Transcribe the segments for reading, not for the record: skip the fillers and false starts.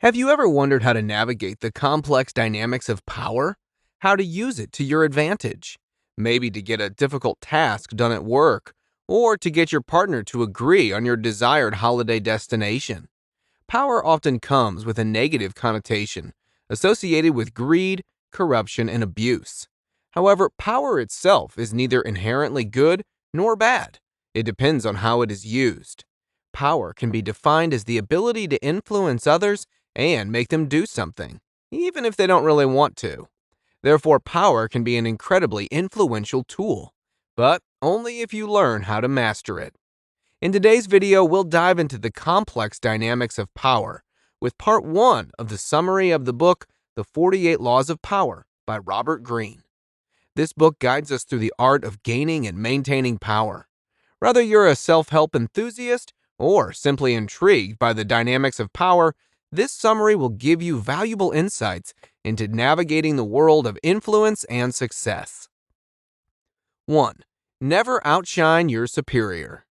Have you ever wondered how to navigate the complex dynamics of power? How to use it to your advantage? Maybe to get a difficult task done at work, or to get your partner to agree on your desired holiday destination. Power often comes with a negative connotation associated with greed, corruption, and abuse. However, power itself is neither inherently good nor bad. It depends on how it is used. Power can be defined as the ability to influence others and make them do something, even if they don't really want to. Therefore, power can be an incredibly influential tool, but only if you learn how to master it. In today's video, we'll dive into the complex dynamics of power with part 1 of the summary of the book, The 48 Laws of Power by Robert Greene. This book guides us through the art of gaining and maintaining power. Whether you're a self-help enthusiast or simply intrigued by the dynamics of power, this summary will give you valuable insights into navigating the world of influence and success. 1. Never outshine your superior.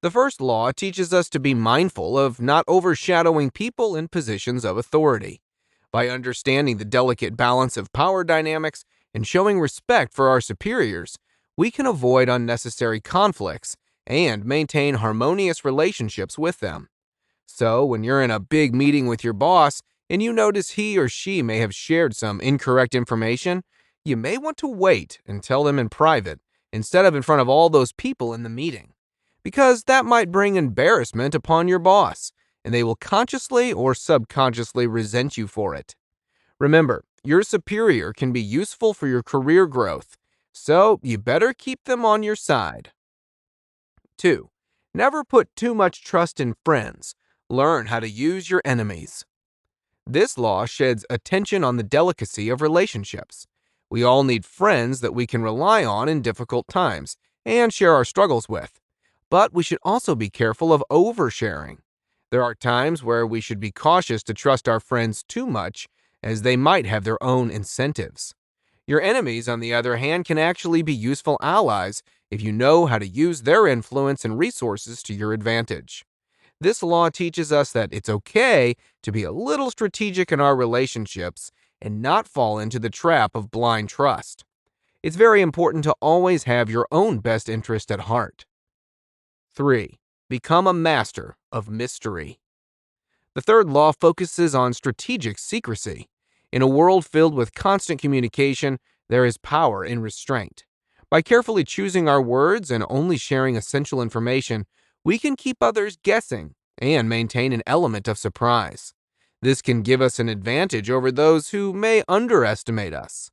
The first law teaches us to be mindful of not overshadowing people in positions of authority. By understanding the delicate balance of power dynamics and showing respect for our superiors, we can avoid unnecessary conflicts and maintain harmonious relationships with them. So, when you're in a big meeting with your boss and you notice he or she may have shared some incorrect information, you may want to wait and tell them in private instead of in front of all those people in the meeting, because that might bring embarrassment upon your boss, and they will consciously or subconsciously resent you for it. Remember, your superior can be useful for your career growth, so you better keep them on your side. 2. Never put too much trust in friends. Learn how to use your enemies. This law sheds attention on the delicacy of relationships. We all need friends that we can rely on in difficult times and share our struggles with. But we should also be careful of oversharing. There are times where we should be cautious to trust our friends too much, as they might have their own incentives. Your enemies, on the other hand, can actually be useful allies if you know how to use their influence and resources to your advantage. This law teaches us that it's okay to be a little strategic in our relationships and not fall into the trap of blind trust. It's very important to always have your own best interest at heart. 3. Become a master of mystery. The third law focuses on strategic secrecy. In a world filled with constant communication, there is power in restraint. By carefully choosing our words and only sharing essential information, we can keep others guessing and maintain an element of surprise. This can give us an advantage over those who may underestimate us.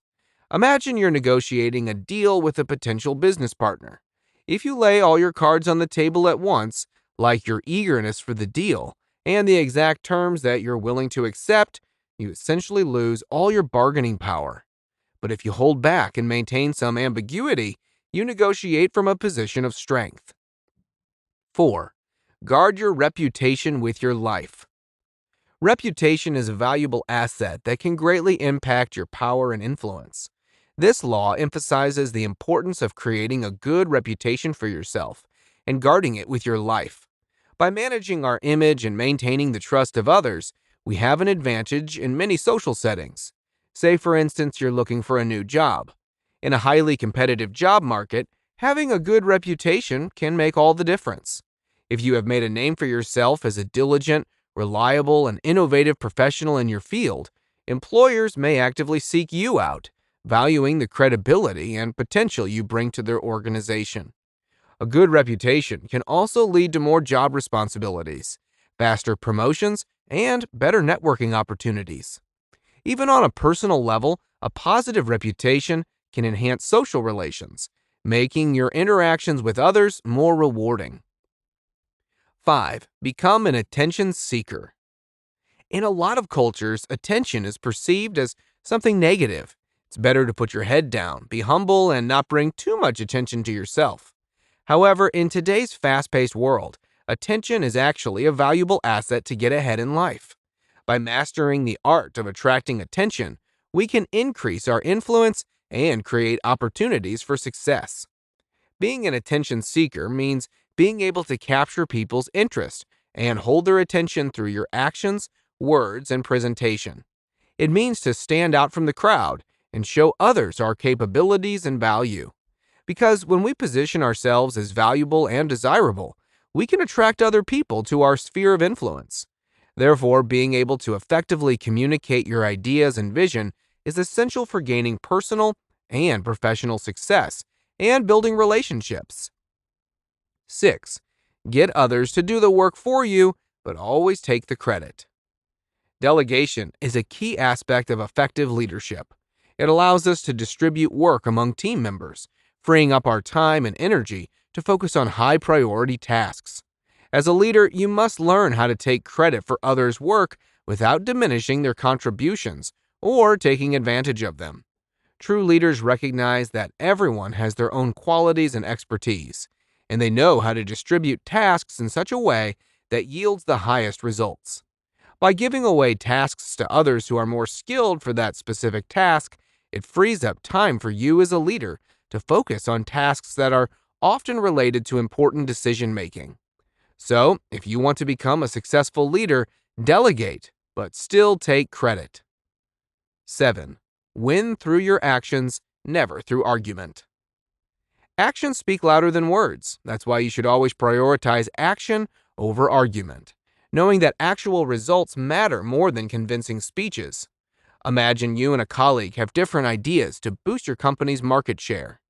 Imagine you're negotiating a deal with a potential business partner. If you lay all your cards on the table at once, like your eagerness for the deal and the exact terms that you're willing to accept, you essentially lose all your bargaining power. But if you hold back and maintain some ambiguity, you negotiate from a position of strength. 4. Guard your reputation with your life. Reputation is a valuable asset that can greatly impact your power and influence. This law emphasizes the importance of creating a good reputation for yourself and guarding it with your life. By managing our image and maintaining the trust of others, we have an advantage in many social settings. Say, for instance, you're looking for a new job. In a highly competitive job market, having a good reputation can make all the difference. If you have made a name for yourself as a diligent, reliable, and innovative professional in your field, employers may actively seek you out, valuing the credibility and potential you bring to their organization. A good reputation can also lead to more job responsibilities, faster promotions, and better networking opportunities. Even on a personal level, a positive reputation can enhance social relations, making your interactions with others more rewarding. 5. Become an attention seeker. In a lot of cultures, attention is perceived as something negative. It's better to put your head down, be humble, and not bring too much attention to yourself. However, in today's fast-paced world, attention is actually a valuable asset to get ahead in life. By mastering the art of attracting attention, we can increase our influence and create opportunities for success. Being an attention seeker means being able to capture people's interest and hold their attention through your actions, words, and presentation. It means to stand out from the crowd and show others our capabilities and value. Because when we position ourselves as valuable and desirable, we can attract other people to our sphere of influence. Therefore, being able to effectively communicate your ideas and vision is essential for gaining personal and professional success and building relationships. 6. Get others to do the work for you, but always take the credit. Delegation is a key aspect of effective leadership. It allows us to distribute work among team members, freeing up our time and energy to focus on high-priority tasks. As a leader, you must learn how to take credit for others' work without diminishing their contributions or taking advantage of them. True leaders recognize that everyone has their own qualities and expertise, and they know how to distribute tasks in such a way that yields the highest results. By giving away tasks to others who are more skilled for that specific task, it frees up time for you as a leader to focus on tasks that are often related to important decision-making. So, if you want to become a successful leader, delegate, but still take credit. 7. Win through your actions, never through argument. Actions speak louder than words. That's why you should always prioritize action over argument, knowing that actual results matter more than convincing speeches. Imagine you and a colleague have different ideas to boost your company's market share.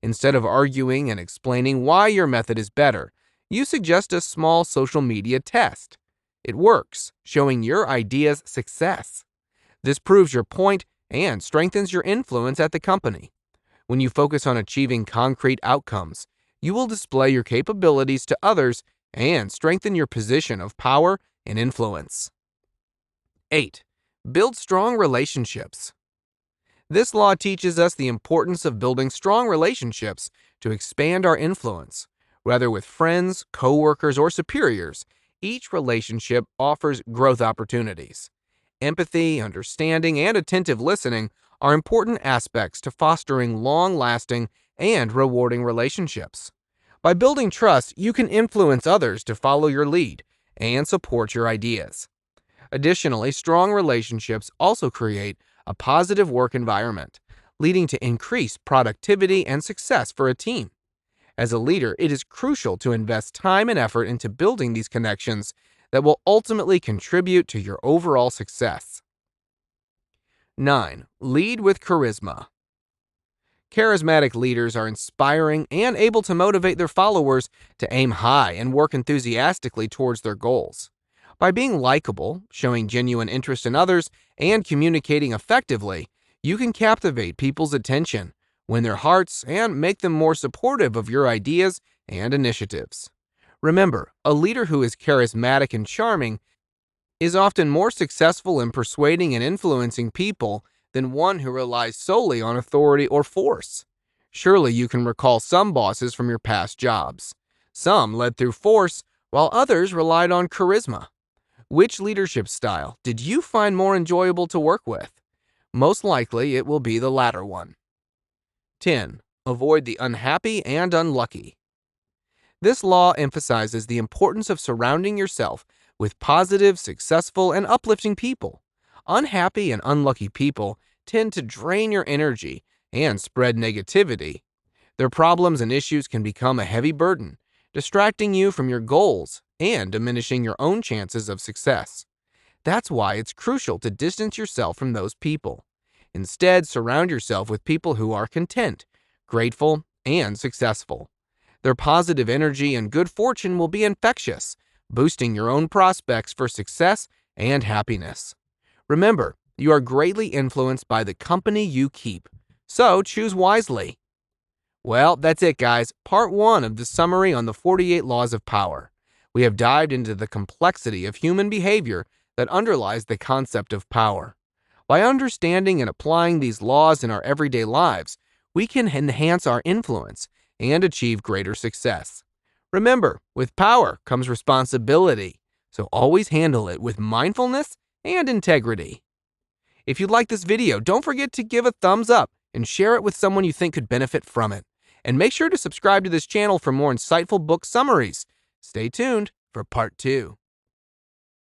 Instead of arguing and explaining why your method is better, you suggest a small social media test. It works, showing your idea's success. This proves your point and strengthens your influence at the company. When you focus on achieving concrete outcomes, you will display your capabilities to others and strengthen your position of power and influence. 8. Build strong relationships. This law teaches us the importance of building strong relationships to expand our influence. Whether with friends, coworkers, or superiors, each relationship offers growth opportunities. Empathy, understanding, and attentive listening are important aspects to fostering long-lasting and rewarding relationships. By building trust, you can influence others to follow your lead and support your ideas. Additionally, strong relationships also create a positive work environment, leading to increased productivity and success for a team. As a leader, it is crucial to invest time and effort into building these connections that will ultimately contribute to your overall success. 9. Lead with charisma. Charismatic leaders are inspiring and able to motivate their followers to aim high and work enthusiastically towards their goals. By being likable, showing genuine interest in others, and communicating effectively, you can captivate people's attention, win their hearts, and make them more supportive of your ideas and initiatives. Remember, a leader who is charismatic and charming is often more successful in persuading and influencing people than one who relies solely on authority or force. Surely you can recall some bosses from your past jobs. Some led through force, while others relied on charisma. Which leadership style did you find more enjoyable to work with? Most likely it will be the latter one. 10. Avoid the unhappy and unlucky. This law emphasizes the importance of surrounding yourself with positive, successful, and uplifting people. Unhappy and unlucky people tend to drain your energy and spread negativity. Their problems and issues can become a heavy burden, distracting you from your goals and diminishing your own chances of success. That's why it's crucial to distance yourself from those people. Instead, surround yourself with people who are content, grateful, and successful. Their positive energy and good fortune will be infectious, boosting your own prospects for success and happiness. Remember, you are greatly influenced by the company you keep, so choose wisely. Well, that's it, guys. Part 1 of the summary on the 48 Laws of Power. We have dived into the complexity of human behavior that underlies the concept of power. By understanding and applying these laws in our everyday lives, we can enhance our influence and achieve greater success. Remember, with power comes responsibility, so always handle it with mindfulness and integrity. If you like this video, don't forget to give a thumbs up and share it with someone you think could benefit from it. And make sure to subscribe to this channel for more insightful book summaries. Stay tuned for part 2.